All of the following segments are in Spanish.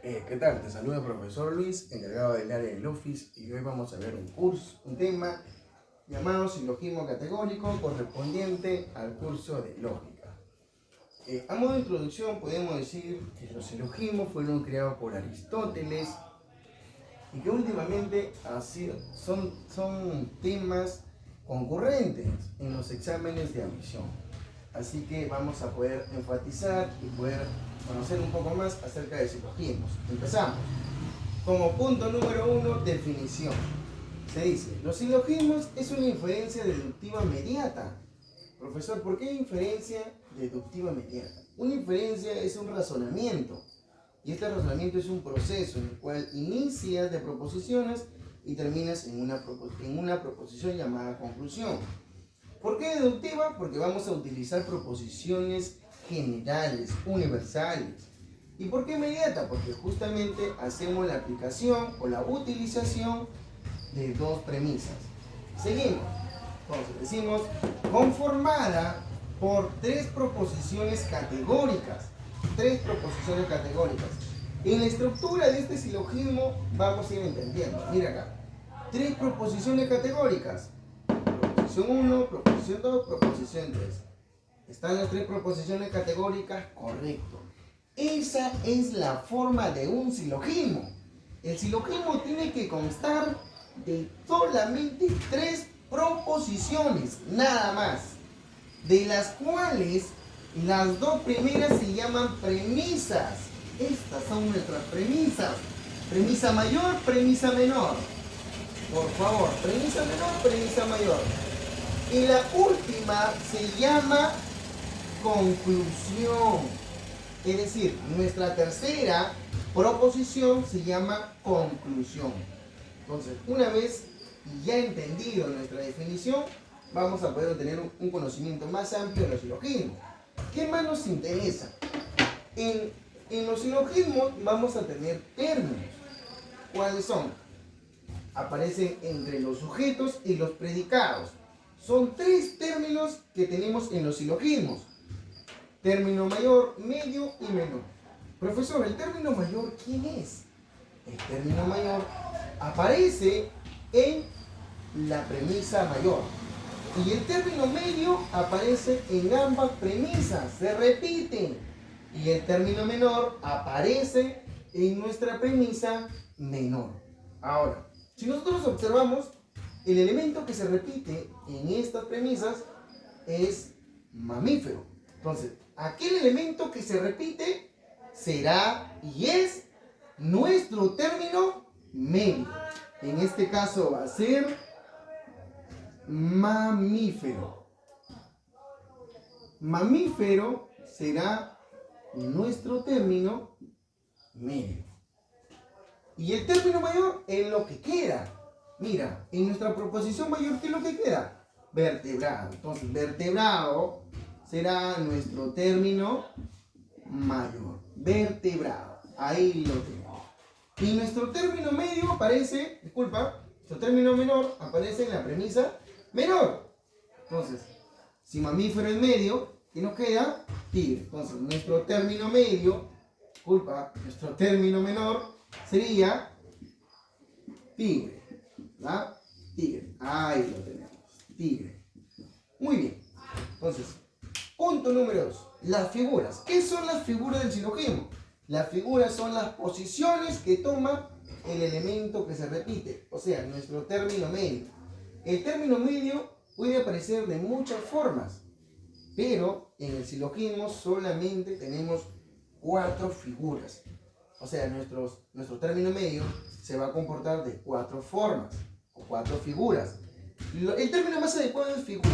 ¿Qué tal? Te saluda el profesor Luis, encargado del área del Office, y hoy vamos a ver un tema llamado silogismo categórico correspondiente al curso de lógica. A modo de introducción podemos decir que los silogismos fueron creados por Aristóteles y que últimamente son temas concurrentes en los exámenes de admisión. Así que vamos a poder enfatizar y poder conocer un poco más acerca de silogismos. Empezamos. Como punto número 1, definición. Se dice, los silogismos es una inferencia deductiva mediata. Profesor, ¿por qué inferencia deductiva mediata? Una inferencia es un razonamiento. Y este razonamiento es un proceso en el cual inicias de proposiciones y terminas en una proposición llamada conclusión. ¿Por qué deductiva? Porque vamos a utilizar proposiciones generales, universales. ¿Y por qué inmediata? Porque justamente hacemos la aplicación o la utilización de dos premisas. Seguimos. Entonces decimos conformada por tres proposiciones categóricas. Tres proposiciones categóricas. En la estructura de este silogismo vamos a ir entendiendo. Mira acá. Tres proposiciones categóricas. Proposición 1, proposición 2, proposición 3. ¿Están las tres proposiciones categóricas? Correcto. Esa es la forma de un silogismo. El silogismo tiene que constar de solamente tres proposiciones, nada más. De las cuales las dos primeras se llaman premisas. Estas son nuestras premisas. Premisa mayor, premisa menor. Por favor, premisa menor, premisa mayor. Y la última se llama conclusión. Es decir, nuestra tercera proposición se llama conclusión. Entonces, una vez ya entendido nuestra definición, vamos a poder tener un conocimiento más amplio de los silogismos. ¿Qué más nos interesa? En los silogismos vamos a tener términos. ¿Cuáles son? Aparecen entre los sujetos y los predicados. Son tres términos que tenemos en los silogismos. Término mayor, medio y menor. Profesor, ¿el término mayor quién es? El término mayor aparece en la premisa mayor. Y el término medio aparece en ambas premisas. Se repiten. Y el término menor aparece en nuestra premisa menor. Ahora, si nosotros observamos, el elemento que se repite en estas premisas es mamífero. Entonces, aquel elemento que se repite será y es nuestro término medio. En este caso va a ser mamífero. Mamífero será nuestro término medio. Y el término mayor es lo que queda. Mira, en nuestra proposición mayor, ¿qué es lo que queda? Vertebrado. Entonces, vertebrado será nuestro término mayor. Vertebrado. Ahí lo tenemos. Y nuestro término medio aparece, nuestro término menor aparece en la premisa menor. Entonces, si mamífero es medio, ¿qué nos queda? Tigre. Entonces, nuestro término medio, nuestro término menor sería tigre. ¿Verdad? Tigre. Ahí lo tenemos. Tigre. Muy bien. Entonces, punto número 2. Las figuras. ¿Qué son las figuras del silogismo? Las figuras son las posiciones que toma el elemento que se repite. O sea, nuestro término medio. El término medio puede aparecer de muchas formas. Pero en el silogismo solamente tenemos 4 figuras. O sea, nuestro término medio se va a comportar de 4 formas o 4 figuras. El término más adecuado es figura.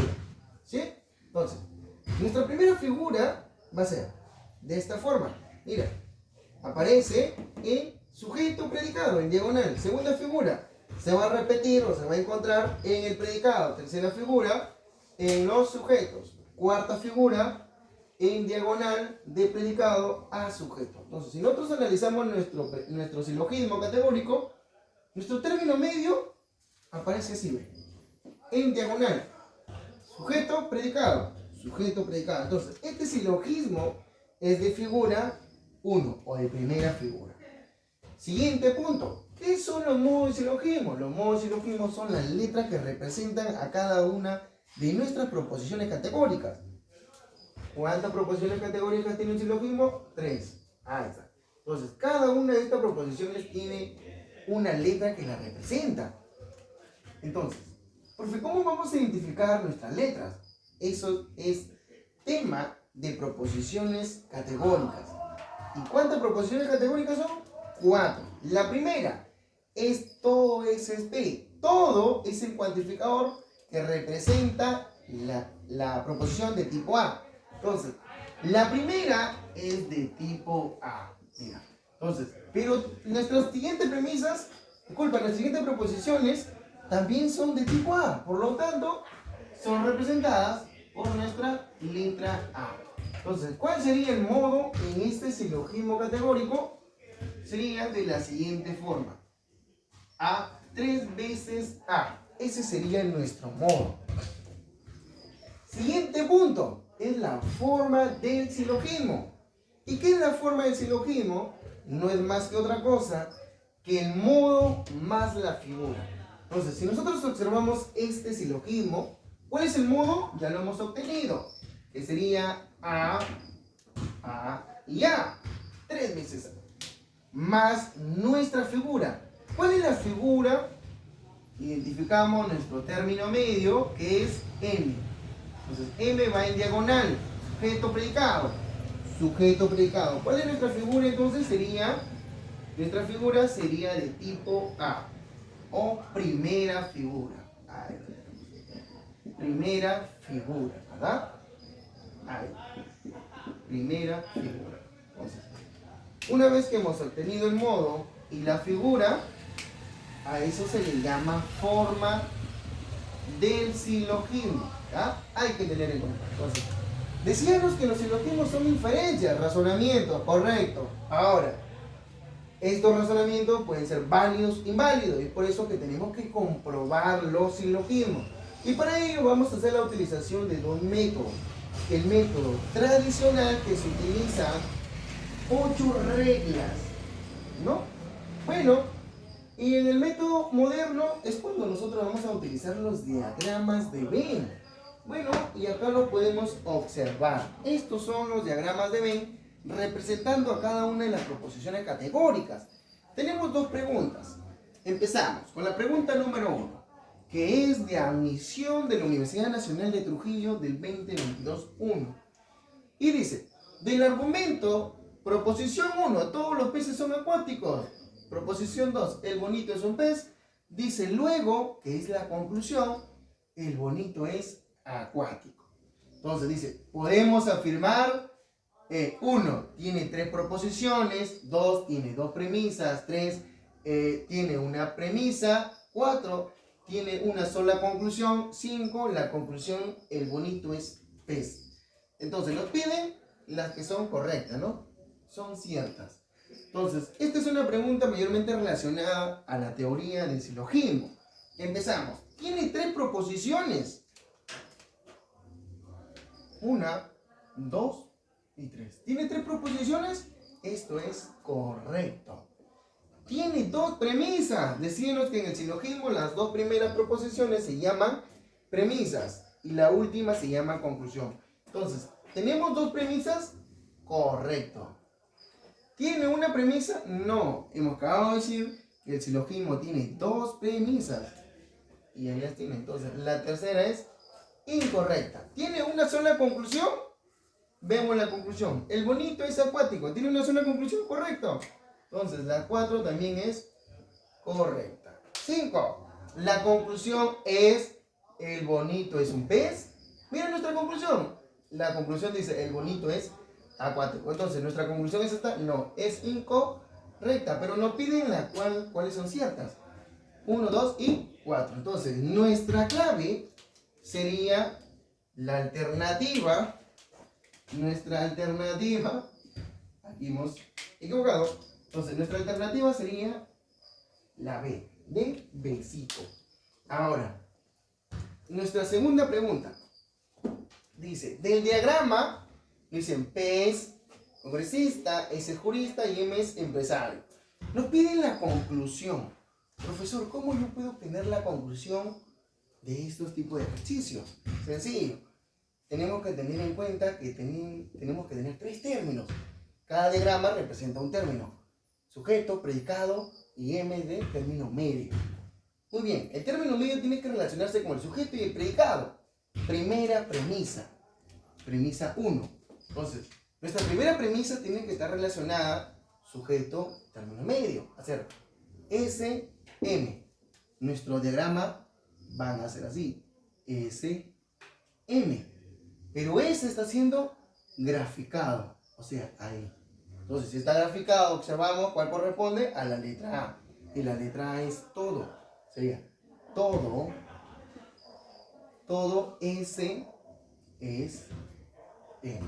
¿Sí? Entonces, nuestra primera figura va a ser de esta forma. Mira, aparece en sujeto predicado, en diagonal. Segunda figura, se va a repetir o se va a encontrar en el predicado. Tercera figura, en los sujetos. Cuarta figura, en diagonal de predicado a sujeto. Entonces, si nosotros analizamos nuestro silogismo categórico, nuestro término medio aparece así, ¿ve? En diagonal, sujeto, predicado, sujeto, predicado. Entonces, este silogismo es de figura 1 o de primera figura. Siguiente punto. ¿Qué son los modos de silogismo? Los modos de silogismo son las letras que representan a cada una de nuestras proposiciones categóricas. ¿Cuántas proposiciones categóricas tiene un silogismo? 3. Ahí está. Entonces, cada una de estas proposiciones tiene una letra que la representa. Entonces, profe, ¿cómo vamos a identificar nuestras letras? Eso es tema de proposiciones categóricas. ¿Y cuántas proposiciones categóricas son? 4. La primera es todo es P. Todo es el cuantificador que representa la proposición de tipo A. Entonces, la primera es de tipo A. Mira. Entonces, pero nuestras siguientes nuestras siguientes proposiciones también son de tipo A. Por lo tanto, son representadas por nuestra letra A. Entonces, ¿cuál sería el modo en este silogismo categórico? Sería de la siguiente forma. A 3 veces A. Ese sería nuestro modo. Siguiente punto. Es la forma del silogismo. ¿Y qué es la forma del silogismo? No es más que otra cosa que el modo más la figura. Entonces, si nosotros observamos este silogismo, ¿cuál es el modo? Ya lo hemos obtenido. Que sería A y A. 3 veces A. Más nuestra figura. ¿Cuál es la figura? Identificamos nuestro término medio, que es M. Entonces, M va en diagonal. Sujeto, predicado. Sujeto, predicado. ¿Cuál es nuestra figura? Entonces nuestra figura sería de tipo A. O primera figura. Primera figura, ¿verdad? Ahí. Primera figura. Entonces, una vez que hemos obtenido el modo y la figura, a eso se le llama forma del silogismo. ¿Ya? Hay que tener en cuenta. Entonces, decíamos que los silogismos son inferencias, razonamientos, correcto. Ahora, estos razonamientos pueden ser válidos, inválidos, y es por eso que tenemos que comprobar los silogismos. Y para ello vamos a hacer la utilización de dos métodos. El método tradicional, que se utiliza 8 reglas, ¿no? Bueno, y en el método moderno es cuando nosotros vamos a utilizar los diagramas de Venn. Bueno, y acá lo podemos observar. Estos son los diagramas de Venn representando a cada una de las proposiciones categóricas. Tenemos dos preguntas. Empezamos con la pregunta número 1, que es de admisión de la Universidad Nacional de Trujillo del 2022-1. Y dice, del argumento, proposición 1, todos los peces son acuáticos. Proposición 2, el bonito es un pez. Dice luego, que es la conclusión, el bonito es acuático. Entonces dice, podemos afirmar, 1 tiene 3 proposiciones, 2 tiene 2 premisas, 3 tiene una premisa, 4 tiene una sola conclusión, 5 la conclusión, el bonito es pez. Entonces nos piden las que son correctas, ¿no? Son ciertas. Entonces, esta es una pregunta mayormente relacionada a la teoría del silogismo. Empezamos. Tiene 3 proposiciones. 1, 2 y 3. ¿Tiene 3 proposiciones? Esto es correcto. Tiene 2 premisas. Decíamos que en el silogismo las 2 primeras proposiciones se llaman premisas y la última se llama conclusión. Entonces, ¿tenemos 2 premisas? Correcto. ¿Tiene una premisa? No. Hemos acabado de decir que el silogismo tiene 2 premisas. Y ahí las tiene. Entonces, la tercera es incorrecta. ¿Tiene una sola conclusión? Vemos la conclusión. El bonito es acuático. ¿Tiene una sola conclusión? Correcto. Entonces, la 4 también es correcta. 5. La conclusión es el bonito es un pez. Mira nuestra conclusión. La conclusión dice el bonito es acuático. Entonces, ¿nuestra conclusión es esta? No, es incorrecta. Pero nos piden cuáles son ciertas. 1, 2 y 4. Entonces, nuestra clave sería la alternativa. Nuestra alternativa. Aquí hemos equivocado. Entonces, nuestra alternativa sería la B, de besito. Ahora, nuestra segunda pregunta. Dice, del diagrama, dicen P es congresista, S es jurista y M es empresario. Nos piden la conclusión. Profesor, ¿cómo yo puedo obtener la conclusión de estos tipos de ejercicios? Sencillo. Tenemos que tener en cuenta que tenemos que tener 3 términos. Cada diagrama representa un término. Sujeto, predicado y M de término medio. Muy bien, el término medio tiene que relacionarse con el sujeto y el predicado. Primera premisa. Premisa 1. Entonces, nuestra primera premisa tiene que estar relacionada sujeto, término medio. Hacer S, M. Nuestro diagrama van a ser así. S, M. Pero S está siendo graficado. O sea, ahí. Entonces, si está graficado, observamos cuál corresponde a la letra A. Y la letra A es todo. Sería todo S es M.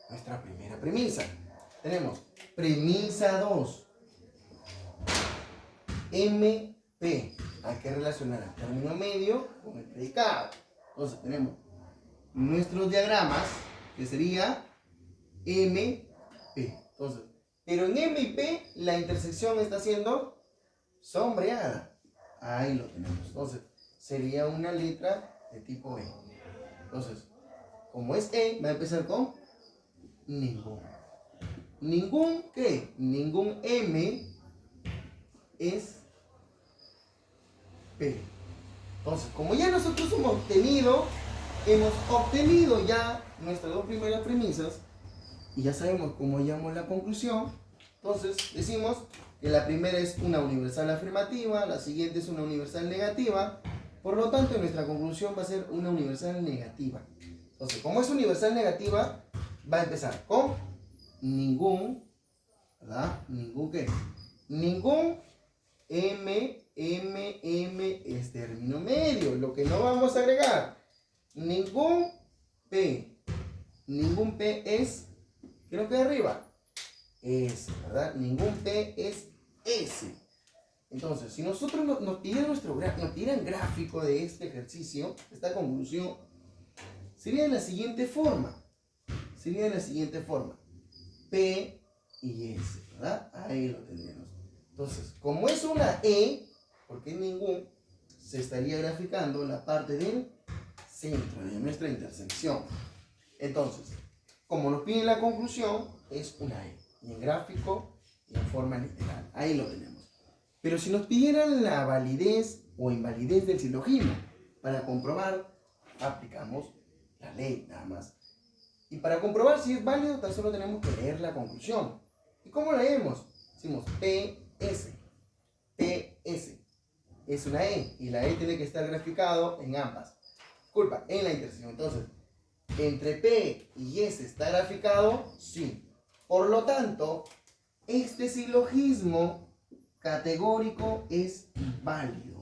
Nuestra primera premisa. Tenemos premisa 2. MP. Hay que relacionar el término medio con el predicado. Entonces tenemos nuestros diagramas, que sería MP. Entonces, pero en M y P la intersección está siendo sombreada. Ahí lo tenemos. Entonces, sería una letra de tipo E. Entonces, como es E, va a empezar con ningún. ¿Ningún qué? Ningún M es P. Entonces, como ya nosotros hemos obtenido ya nuestras 2 primeras premisas y ya sabemos cómo llamamos la conclusión, entonces decimos que la primera es una universal afirmativa, la siguiente es una universal negativa, por lo tanto nuestra conclusión va a ser una universal negativa. Entonces, como es universal negativa, va a empezar con ningún, ¿verdad? ¿Ningún qué? Ningún M es término medio. Lo que no vamos a agregar, ningún P es, ¿qué nos queda arriba? S, ¿verdad? Ningún P es S. Entonces, si nosotros nos pidieran gráfico de este ejercicio, esta conclusión, sería de la siguiente forma. P y S, ¿verdad? Ahí lo tendríamos. Entonces, como es una E, porque ningún, se estaría graficando la parte del centro de nuestra intersección. Entonces, como nos piden la conclusión, es una E. Y en gráfico y en forma literal. Ahí lo tenemos. Pero si nos pidieran la validez o invalidez del silogismo, para comprobar, aplicamos la ley nada más. Y para comprobar si es válido, tan solo tenemos que leer la conclusión. ¿Y cómo la leemos? Decimos PS. PS. Es una E. Y la E tiene que estar graficado en ambas. Disculpa, en la intersección. Entonces, ¿entre P y S está graficado? Sí. Por lo tanto, este silogismo categórico es válido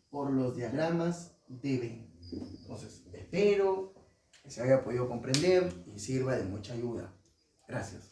por los diagramas de Venn. Entonces, espero que se haya podido comprender y sirva de mucha ayuda. Gracias.